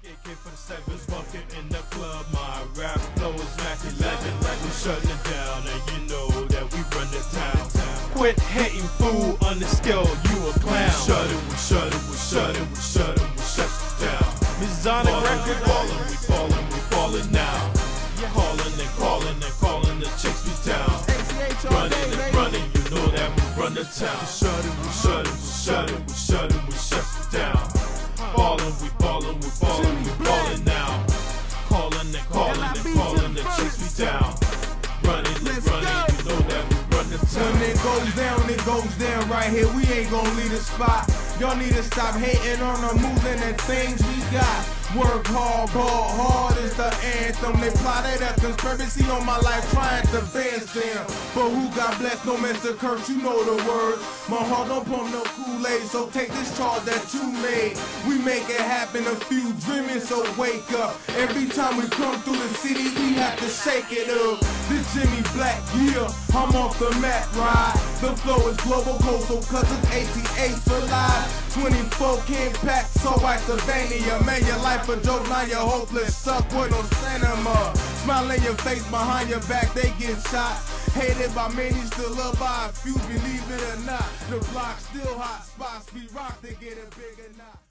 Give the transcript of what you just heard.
AK-47's walking in the club. My rap flow is immaculate. We're shutting it down, and you know that we run the town. Quit hating, fool. On the scale, you a clown. We shut it, we shut it, we shut it, we shut it, we shut it down. Masonic record. We falling now. Calling and calling and calling the chicks be down. Running and running, you know that we run the town. We shut it, we shut it, we shut it, we shut it, we shut it down. We falling now. Calling and calling and calling the chicks be down. Running and running, you know that we run the town. When it goes down right here. We ain't gon' leave the spot. Y'all need to stop hating on the moves and the things we got. Work hard, ball hard is the anthem. They plotted a conspiracy on my life trying to bans them. But who got blessed? No Mr. Kirk, you know the words. My heart don't pump no Kool-Aid, so take this charge that you made. We make it happen, a few dreaming, so wake up. Every time we come through the city, we have to shake it up. This Jimmy Black, yeah, I'm off the map ride. The flow is global coastal, cause it's ATH for live. 24 can't pack, so white Savannah. Man, your life a joke, now you're hopeless. Suck with no cinema. Smile in your face, behind your back, they get shot. Hated by many, still loved by a few, believe it or not. The block still hot, spots be rocked, they get a bigger knot.